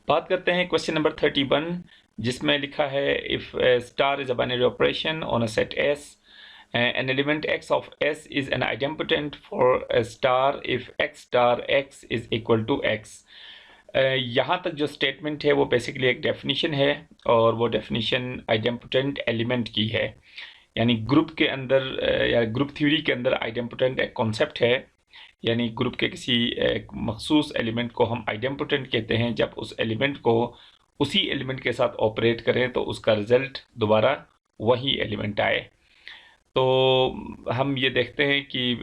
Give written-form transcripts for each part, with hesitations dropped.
बात करते हैं क्वेश्चन नंबर 31, जिसमें लिखा है if star is a binary operation on a set S an element x of s is an idempotent for a star if x star x is equal to x। यहाँ तक जो statement है वो basically एक definition है और वो definition idempotent element की है। यानी ग्रुप के अंदर या ग्रुप थ्योरी के अंदर आइडेम्पोटेंट एक कॉन्सेप्ट है। यानी ग्रुप के किसी एक मखसूस एलिमेंट को हम आइडेम्पोटेंट कहते हैं जब उस एलिमेंट को उसी एलिमेंट के साथ ऑपरेट करें तो उसका रिजल्ट दोबारा वही एलिमेंट आए। तो हम ये देखते हैं कि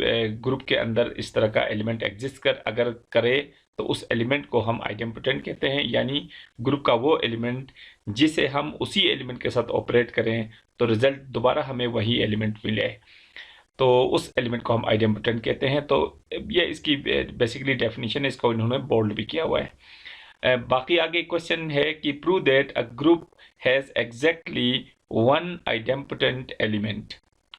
ग्रुप के अंदर इस तरह का एलिमेंट एग्जिस्ट अगर करे तो उस एलिमेंट को हम आइडेम्पोटेंट कहते हैं। यानी ग्रुप का वो एलिमेंट जिसे हम उसी एलिमेंट के साथ ऑपरेट करें तो रिजल्ट दोबारा हमें वही एलिमेंट मिले, तो उस एलिमेंट को हम आइडेम्पोटेंट कहते हैं। तो ये इसकी बेसिकली डेफिनेशन है, इसको इन्होंने बोल्ड भी किया हुआ है। बाकी आगे क्वेश्चन है कि prove that a group has exactly one idempotent element.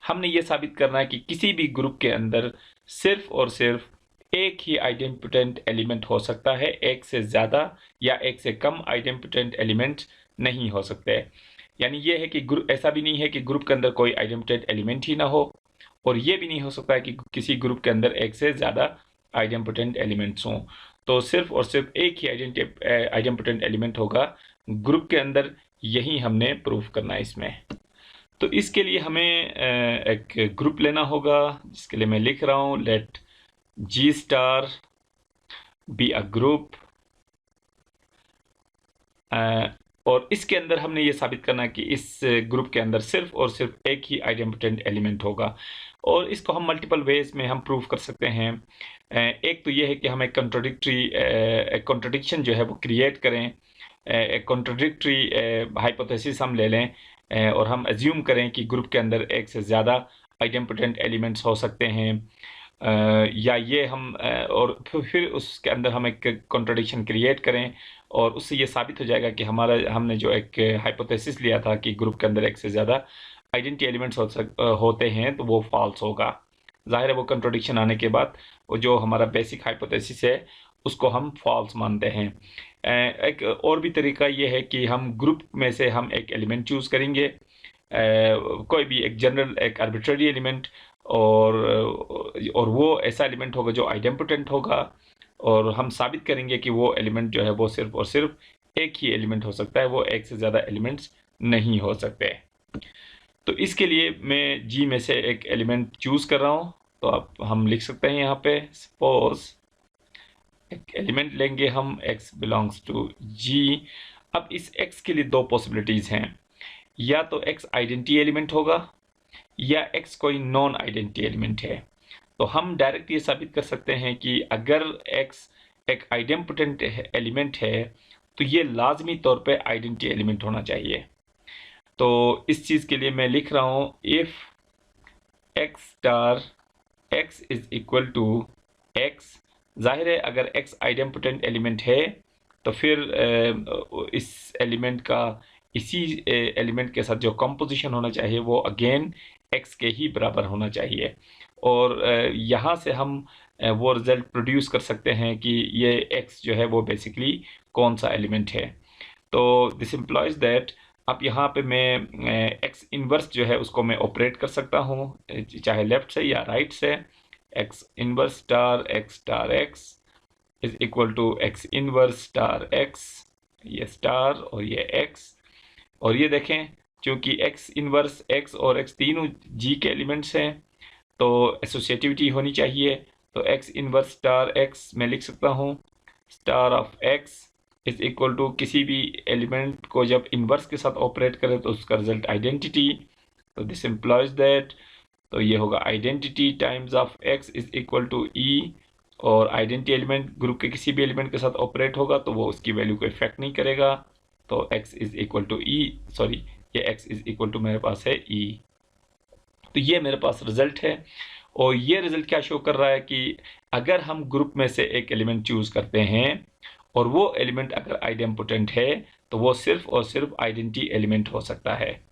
हमने ये साबित करना है कि किसी भी ग्रुप के अंदर सिर्फ और सिर्फ एक ही आइडेम्पोटेंट एलिमेंट हो सकता है, एक से ज़्यादा या एक से कम आइडेम्पोटेंट एलिमेंट नहीं हो सकते। यानी ये है कि ग्रुप ऐसा भी नहीं है कि ग्रुप के अंदर कोई आइडेम्पोटेंट एलिमेंट ही ना हो, और ये भी नहीं हो सकता है कि किसी ग्रुप के अंदर एक से ज़्यादा आइडेम्पोटेंट एलिमेंट्स हों। तो सिर्फ और सिर्फ एक ही आइडेम्पोटेंट एलिमेंट होगा ग्रुप के अंदर, यही हमने प्रूफ करना है इसमें। तो इसके लिए हमें एक ग्रुप लेना होगा, जिसके लिए मैं लिख रहा हूँ let G star be a group, और इसके अंदर हमने ये साबित करना है कि इस ग्रुप के अंदर सिर्फ और सिर्फ एक ही आइडेम्पोटेंट एलिमेंट होगा। और इसको हम मल्टीपल वेज में हम प्रूव कर सकते हैं। एक तो ये है कि हम एक कॉन्ट्रडिक्शन जो है वो क्रिएट करें, एक कॉन्ट्रडिक्टरी हाइपोथेसिस हम ले लें और हम एज्यूम करें कि ग्रुप के अंदर एक से ज़्यादा आइडेम्पोटेंट एलिमेंट्स हो सकते हैं, या ये हम और फिर उसके अंदर हम एक कॉन्ट्रडिक्शन क्रिएट करें और उससे ये साबित हो जाएगा कि हमने जो एक हाइपोथेसिस लिया था कि ग्रुप के अंदर एक से ज़्यादा आइडेंटिटी एलिमेंट्स होते हैं तो वो फॉल्स होगा। जाहिर है वो कंट्रोडिक्शन आने के बाद वो जो हमारा बेसिक हाइपोथेसिस है उसको हम फॉल्स मानते हैं। एक और भी तरीका ये है कि हम ग्रुप में से हम एक एलिमेंट चूज़ करेंगे, कोई भी एक जनरल एक आर्बिट्ररी एलिमेंट, और वो ऐसा एलिमेंट होगा जो आइडेम्पोटेंट होगा, और हम साबित करेंगे कि वो एलिमेंट जो है वो सिर्फ और सिर्फ एक ही एलिमेंट हो सकता है, वो एक से ज़्यादा एलिमेंट्स नहीं हो सकते। तो इसके लिए मैं जी में से एक एलिमेंट चूज़ कर रहा हूँ। तो अब हम लिख सकते हैं यहाँ पे सपोज एक एलिमेंट लेंगे हम x बिलोंग्स टू जी। अब इस x के लिए दो पॉसिबिलिटीज़ हैं, या तो x आइडेंटिटी एलिमेंट होगा या x कोई नॉन आइडेंटिटी एलिमेंट है। तो हम डायरेक्ट ये साबित कर सकते हैं कि अगर x एक आइडेम्पोटेंट एलिमेंट है तो ये लाजमी तौर पे आइडेंटिटी एलिमेंट होना चाहिए। तो इस चीज़ के लिए मैं लिख रहा हूँ if x star x is equal to x। जाहिर है अगर x आइडेम्पोटेंट एलिमेंट है तो फिर इस एलिमेंट का इसी एलिमेंट के साथ जो कंपोजिशन होना चाहिए वो अगेन x के ही बराबर होना चाहिए, और यहाँ से हम वो रिजल्ट प्रोड्यूस कर सकते हैं कि ये x जो है वो बेसिकली कौन सा एलिमेंट है। तो दिस इम्प्लॉइज दैट अब यहाँ पे मैं x इनवर्स जो है उसको मैं ऑपरेट कर सकता हूँ, चाहे लेफ्ट से या राइट से। x inverse star x is equal to x inverse star x, ये स्टार और ये x। और ये देखें क्योंकि x इनवर्स x और x तीनों g के एलिमेंट्स हैं तो एसोसिएटिविटी होनी चाहिए। तो x इनवर्स स्टार x मैं लिख सकता हूँ star of x is equal to किसी भी एलिमेंट को जब इनवर्स के साथ ऑपरेट करें तो उसका रिजल्ट आइडेंटिटी। तो दिस इम्प्लॉइज दैट, तो ये होगा identity times of x is equal to e, और आइडेंटिटी एलिमेंट ग्रुप के किसी भी एलिमेंट के साथ ऑपरेट होगा तो वो उसकी वैल्यू को इफेक्ट नहीं करेगा। तो x is equal to e, sorry ये x इज इक्वल टू मेरे पास है e। तो ये मेरे पास रिजल्ट है, और ये रिजल्ट क्या शो कर रहा है कि अगर हम ग्रुप में से एक एलिमेंट चूज करते हैं और वो एलिमेंट अगर आइडेम्पोटेंट है तो वो सिर्फ और सिर्फ आइडेंटिटी एलिमेंट हो सकता है।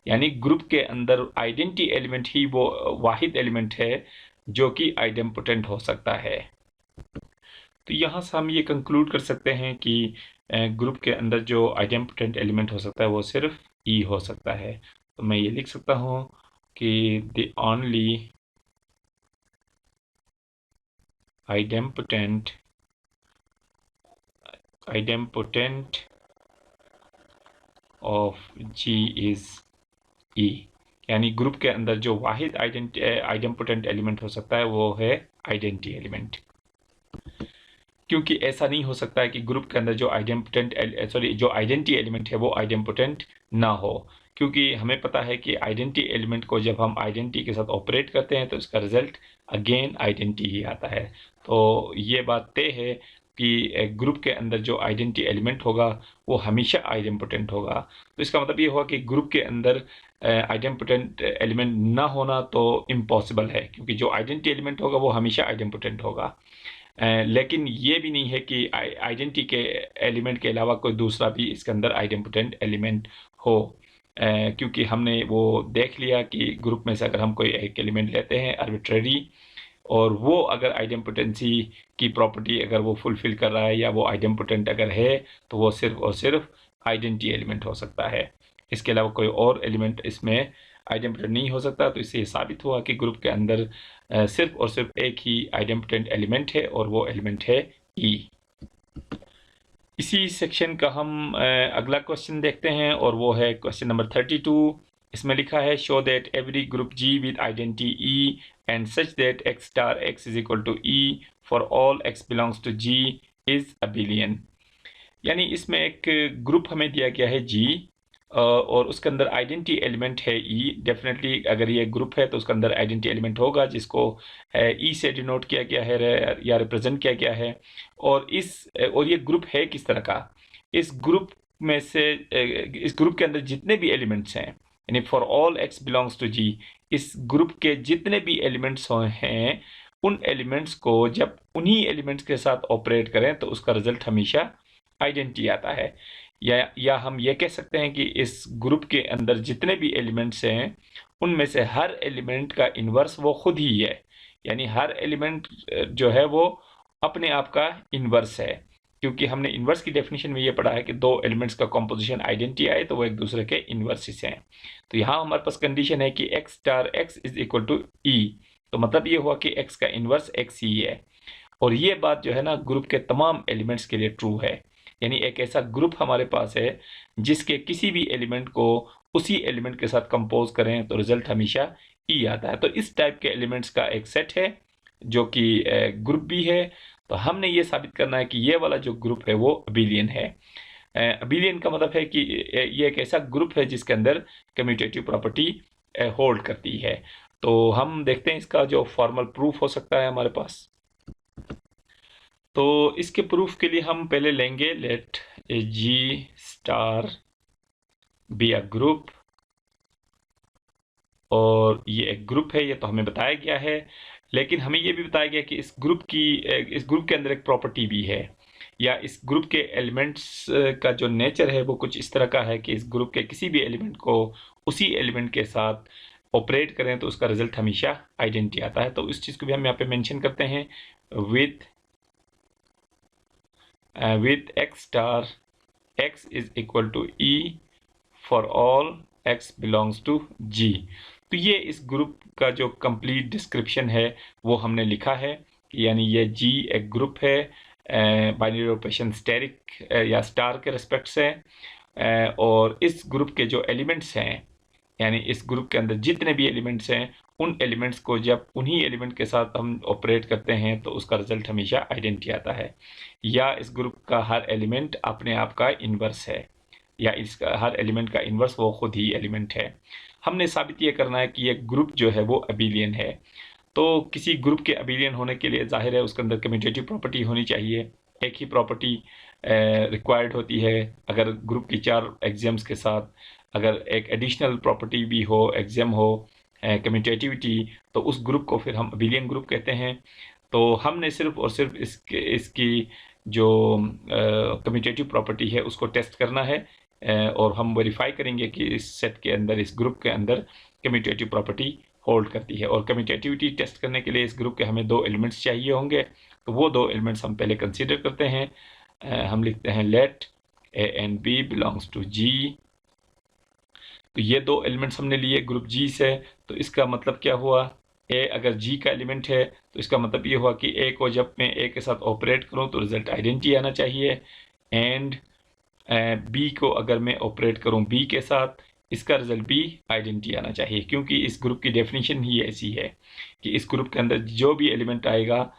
यानी ग्रुप के अंदर आइडेंटिटी एलिमेंट ही वो वाहिद एलिमेंट है जो कि आइडेम्पोटेंट हो सकता है। तो यहाँ से हम ये कंक्लूड कर सकते हैं कि ग्रुप के अंदर जो आइडेम्पोटेंट एलिमेंट हो सकता है वो सिर्फ ई हो सकता है। तो मैं ये लिख सकता हूँ कि the only idempotent of G is E, यानी ग्रुप के अंदर जो वाहिद आइडेम्पोटेंट एलिमेंट हो सकता है वो है आइडेंटिटी एलिमेंट। क्योंकि ऐसा नहीं हो सकता है कि ग्रुप के अंदर जो आइडेंटिटी एलिमेंट है वो आइडेम्पोटेंट ना हो, क्योंकि हमें पता है कि आइडेंटिटी एलिमेंट को जब हम आइडेंटिटी के साथ ऑपरेट करते हैं तो इसका रिजल्ट अगेन आइडेंटिटी ही आता है। तो ये बात तय है कि ग्रुप के अंदर जो आइडेंटिटी एलिमेंट होगा वो हमेशा आइडेम्पोटेंट होगा। तो इसका मतलब ये हुआ कि ग्रुप के अंदर आइडेम्पोटेंट एलिमेंट ना होना तो इम्पॉसिबल है, क्योंकि जो आइडेंटिटी एलिमेंट होगा वो हमेशा आइडेम्पोटेंट होगा। लेकिन ये भी नहीं है कि आइडेंटिटी के एलिमेंट के अलावा कोई दूसरा भी इसके अंदर आइडेम्पोटेंट एलिमेंट हो, क्योंकि हमने वो देख लिया कि ग्रुप में से अगर हम कोई एक एलिमेंट लेते हैं आर्बिट्रेरी और वो अगर आइडेम्पोटेंसी की प्रॉपर्टी अगर वो फुलफिल कर रहा है या वो आइडेम्पोटेंट अगर है तो वो सिर्फ और सिर्फ आइडेंटिटी एलिमेंट हो सकता है। इसके अलावा कोई और एलिमेंट इसमें आइडेम्पोटेंट नहीं हो सकता। तो इससे ये साबित हुआ कि ग्रुप के अंदर सिर्फ और सिर्फ एक ही आइडेम्पोटेंट एलिमेंट है और वो एलिमेंट है ई। इसी सेक्शन का हम अगला क्वेश्चन देखते हैं और वो है क्वेश्चन नंबर 32। इसमें लिखा है show that every group G with identity E and such that x star x is equal to E for all x belongs to g is abelian. यानी इसमें एक ग्रुप हमें दिया गया है जी और उसके अंदर आइडेंटिटी एलिमेंट है ई। डेफिनेटली अगर ये ग्रुप है तो उसके अंदर आइडेंटिटी एलिमेंट होगा जिसको ई से डिनोट किया गया है या रिप्रेजेंट किया गया है। और ये ग्रुप है किस तरह का, इस ग्रुप में से इस ग्रुप के अंदर जितने भी एलिमेंट्स हैं, यानी for all X belongs to G, इस ग्रुप के जितने भी एलिमेंट्स हैं उन एलिमेंट्स को जब उन्हीं एलिमेंट्स के साथ ऑपरेट करें तो उसका रिजल्ट हमेशा आइडेंटिटी आता है। या हम ये कह सकते हैं कि इस ग्रुप के अंदर जितने भी एलिमेंट्स हैं उनमें से हर एलिमेंट का इन्वर्स वो खुद ही है, यानी हर एलिमेंट जो है वो अपने आप का इन्वर्स है। क्योंकि हमने इन्वर्स की डेफिनेशन में ये पढ़ा है कि दो एलिमेंट्स का कॉम्पोजिशन आइडेंटिटी आए तो वो एक दूसरे के इन्वर्सिस हैं। तो यहाँ हमारे पास कंडीशन है कि x star x is equal to E, तो मतलब ये हुआ कि x का इन्वर्स x ही है। और ये बात जो है ना ग्रुप के तमाम एलिमेंट्स के लिए ट्रू है, यानी एक ऐसा ग्रुप हमारे पास है जिसके किसी भी एलिमेंट को उसी एलिमेंट के साथ कंपोज करें तो रिजल्ट हमेशा ई आता है। तो इस टाइप के एलिमेंट्स का एक सेट है जो कि ग्रुप भी है। तो हमने ये साबित करना है कि ये वाला जो ग्रुप है वो अबिलियन है। अबिलियन का मतलब है कि ये एक ऐसा ग्रुप है जिसके अंदर कम्यूटेटिव प्रॉपर्टी होल्ड करती है। तो हम देखते हैं इसका जो फॉर्मल प्रूफ हो सकता है हमारे पास। तो इसके प्रूफ के लिए हम पहले लेंगे let a G star be a group, और ये एक ग्रुप है ये तो हमें बताया गया है, लेकिन हमें ये भी बताया गया कि इस ग्रुप के अंदर एक प्रॉपर्टी भी है, या इस ग्रुप के एलिमेंट्स का जो नेचर है वो कुछ इस तरह का है कि इस ग्रुप के किसी भी एलिमेंट को उसी एलिमेंट के साथ ऑपरेट करें तो उसका रिजल्ट हमेशा आइडेंटिटी आता है। तो इस चीज़ को भी हम यहाँ पे मेंशन करते हैं with x star x is equal to e for all x belongs to g। तो ये इस ग्रुप का जो कंप्लीट डिस्क्रिप्शन है वो हमने लिखा है, यानी ये g एक ग्रुप है बाइनरी ऑपरेशन स्टेरिक या स्टार के रेस्पेक्ट से, और इस ग्रुप के जो एलिमेंट्स हैं, यानी इस ग्रुप के अंदर जितने भी एलिमेंट्स हैं उन एलिमेंट्स को जब उन्हीं एलिमेंट के साथ हम ऑपरेट करते हैं तो उसका रिजल्ट हमेशा आइडेंटिटी आता है। या इस ग्रुप का हर एलिमेंट अपने आप का इन्वर्स है, या इसका हर एलिमेंट का इन्वर्स वो खुद ही एलिमेंट है। हमने साबित ये करना है कि ये ग्रुप जो है वो अबिलियन है। तो किसी ग्रुप के अबिलियन होने के लिए जाहिर है उसके अंदर कम्यूटेटिव प्रॉपर्टी होनी चाहिए, एक ही प्रॉपर्टी रिक्वायर्ड होती है। अगर ग्रुप की 4 एग्जाम्स के साथ अगर एक एडिशनल प्रॉपर्टी भी हो, एग्जाम हो, कम्यूटेटिविटी, तो उस ग्रुप को फिर हम अबिलियन ग्रुप कहते हैं। तो हमने सिर्फ और सिर्फ इसकी जो कम्यूटेटिव प्रॉपर्टी है उसको टेस्ट करना है, और हम वेरीफाई करेंगे कि इस सेट के अंदर, इस ग्रुप के अंदर कम्यूटेटिव प्रॉपर्टी होल्ड करती है। और कम्यूटेटिविटी टेस्ट करने के लिए इस ग्रुप के हमें 2 एलिमेंट्स चाहिए होंगे। तो वो दो एलिमेंट्स हम पहले कंसीडर करते हैं। हम लिखते हैं let A and B belongs to G. तो ये दो एलिमेंट्स हमने लिए ग्रुप जी से, तो इसका मतलब क्या हुआ, ए अगर जी का एलिमेंट है तो इसका मतलब ये हुआ कि ए को जब मैं ए के साथ ऑपरेट करूं तो रिजल्ट आइडेंटिटी आना चाहिए, एंड बी को अगर मैं ऑपरेट करूं बी के साथ, इसका रिजल्ट बी आइडेंटिटी आना चाहिए, क्योंकि इस ग्रुप की डेफिनेशन ही ऐसी है कि इस ग्रुप के अंदर जो भी एलिमेंट आएगा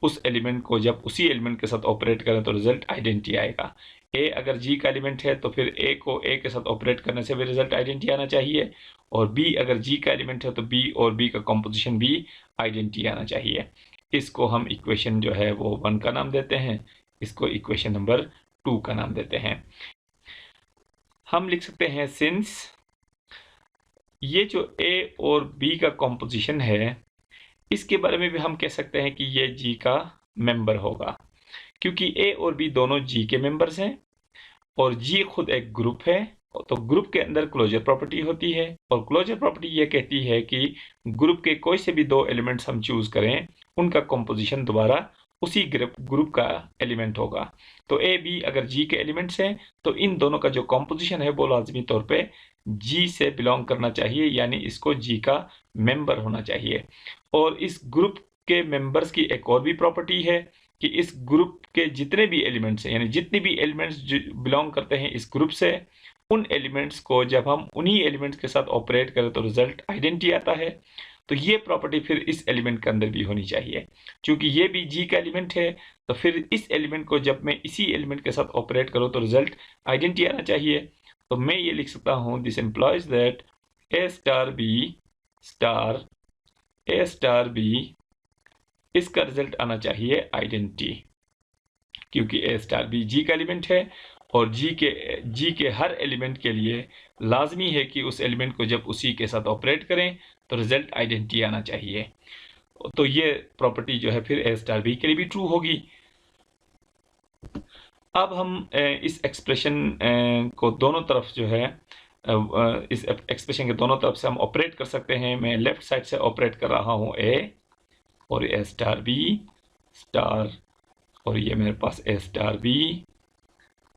उस एलिमेंट को जब उसी एलिमेंट के साथ ऑपरेट करें तो रिजल्ट आइडेंटिटी आएगा। ए अगर जी का एलिमेंट है तो फिर ए को ए के साथ ऑपरेट करने से भी रिजल्ट आइडेंटिटी आना चाहिए, और बी अगर जी का एलिमेंट है तो बी और बी का कॉम्पोजिशन भी आइडेंटिटी आना चाहिए। इसको हम इक्वेशन जो है वो 1 का नाम देते हैं, इसको इक्वेशन नंबर 2 का नाम देते हैं। हम लिख सकते हैं सिंस ये जो ए और बी का कॉम्पोजिशन है इसके बारे में भी हम कह सकते हैं कि ये जी का मेंबर होगा, क्योंकि ए और बी दोनों जी के मेंबर्स हैं और जी खुद एक ग्रुप है। तो ग्रुप के अंदर क्लोजर प्रॉपर्टी होती है, और क्लोजर प्रॉपर्टी ये कहती है कि ग्रुप के कोई से भी दो एलिमेंट्स हम चूज करें उनका कॉम्पोजिशन दोबारा उसी ग्रुप का एलिमेंट होगा। तो ए बी अगर जी के एलिमेंट्स हैं तो इन दोनों का जो कॉम्पोजिशन है वो लाजमी तौर पे जी से बिलोंग करना चाहिए, यानी इसको जी का मेंबर होना चाहिए। और इस ग्रुप के मेंबर्स की एक और भी प्रॉपर्टी है कि इस ग्रुप के जितने भी एलिमेंट्स हैं, यानी जितने भी एलिमेंट्स बिलोंग करते हैं इस ग्रुप से, उन एलिमेंट्स को जब हम उन्हीं एलिमेंट्स के साथ ऑपरेट करें तो रिजल्ट आइडेंटिटी आता है। तो ये प्रॉपर्टी फिर इस एलिमेंट के अंदर भी होनी चाहिए, क्योंकि ये भी जी का एलिमेंट है, तो फिर इस एलिमेंट को जब मैं इसी एलिमेंट के साथ ऑपरेट करूं तो रिजल्ट आइडेंटिटी आना चाहिए। तो मैं ये लिख सकता हूं this implies that A star B star A star B, इसका रिजल्ट आना चाहिए आइडेंटिटी, क्योंकि ए स्टार बी जी का एलिमेंट है और जी के हर एलिमेंट के लिए लाजमी है कि उस एलिमेंट को जब उसी के साथ ऑपरेट करें तो रिजल्ट आइडेंटिटी आना चाहिए। तो ये प्रॉपर्टी जो है फिर ए स्टार बी के लिए भी ट्रू होगी। अब हम इस एक्सप्रेशन को दोनों तरफ जो है इस एक्सप्रेशन के दोनों तरफ से हम ऑपरेट कर सकते हैं। मैं लेफ्ट साइड से ऑपरेट कर रहा हूँ ए और ए स्टार बी स्टार, और ये मेरे पास ए स्टार बी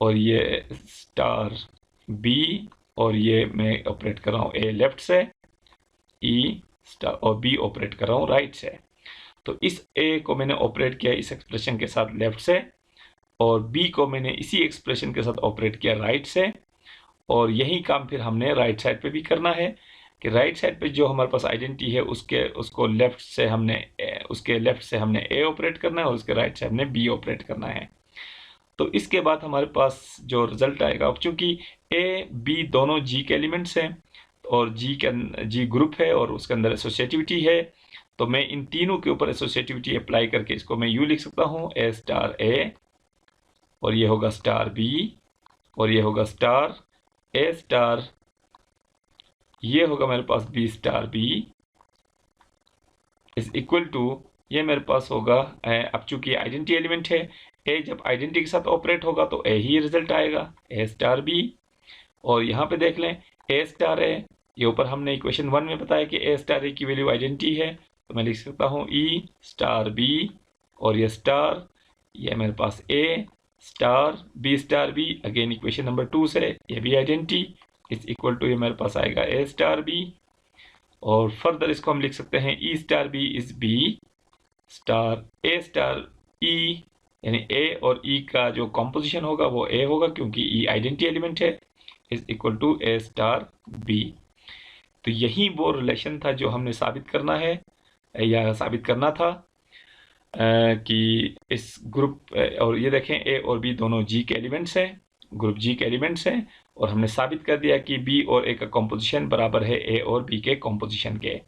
और ये स्टार बी, और ये मैं ऑपरेट कर रहा हूँ ए लेफ्ट से ई स्टार, और बी ऑपरेट कर रहा हूँ राइट से। तो इस ए को मैंने ऑपरेट किया इस एक्सप्रेशन के साथ लेफ्ट से, और बी को मैंने इसी एक्सप्रेशन के साथ ऑपरेट किया राइट से, और यही काम फिर हमने राइट साइड पे भी करना है कि राइट साइड पे जो हमारे पास आइडेंटिटी है उसको लेफ्ट से हमने उसके लेफ्ट से हमने ए ऑपरेट करना है और उसके राइट से हमने बी ऑपरेट करना है। तो इसके बाद हमारे पास जो रिजल्ट आएगा, चूंकि ए बी दोनों जी के एलिमेंट्स हैं और जी ग्रुप है और उसके अंदर एसोसिएटिविटी है, तो मैं इन तीनों के ऊपर एसोसिएटिविटी अप्लाई करके इसको मैं यूँ लिख सकता हूँ ए स्टार ए, और ये होगा स्टार बी, और ये होगा स्टार ए स्टार, ये होगा मेरे पास B star B is equal to, ये मेरे पास होगा अब चूंकि आइडेंटिटी एलिमेंट है ए, जब आइडेंटिटी के साथ ऑपरेट होगा तो ए ही रिजल्ट आएगा ए स्टार बी। और यहाँ पे देख लें ए स्टार ए, ये ऊपर हमने इक्वेशन 1 में बताया कि ए स्टार ए की वैल्यू आइडेंटिटी है, तो मैं लिख सकता हूँ ई स्टार बी, और ये स्टार ये मेरे पास A star B again equation number 2 से, ये भी आइडेंटिटी इज इक्वल टू, ये मेरे पास आएगा ए स्टार बी, और फर्दर इसको हम लिख सकते हैं E star B is B star A star E, यानी ए और ई का जो कॉम्पोजिशन होगा वो ए होगा क्योंकि ई आइडेंटिटी एलिमेंट है, is equal to A star B. तो यही वो रिलेशन था जो हमने साबित करना है या साबित करना था कि इस ग्रुप, और ये देखें ए और बी दोनों जी के एलिमेंट्स हैं, ग्रुप जी के एलिमेंट्स हैं, और हमने साबित कर दिया कि बी और ए का कॉम्पोजिशन बराबर है ए और बी के कॉम्पोजिशन के,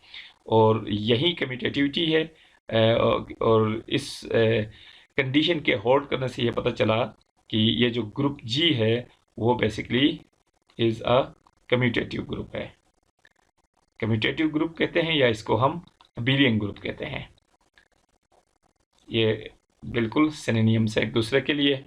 और यही कम्यूटेटिविटी है। और इस कंडीशन के होल्ड करने से ये पता चला कि ये जो ग्रुप जी है वो basically is a commutative group है। कम्यूटेटिव ग्रुप कहते हैं या इसको हम अबेलियन ग्रुप कहते हैं। ये बिल्कुल सिनोनिम्स है एक दूसरे के लिए।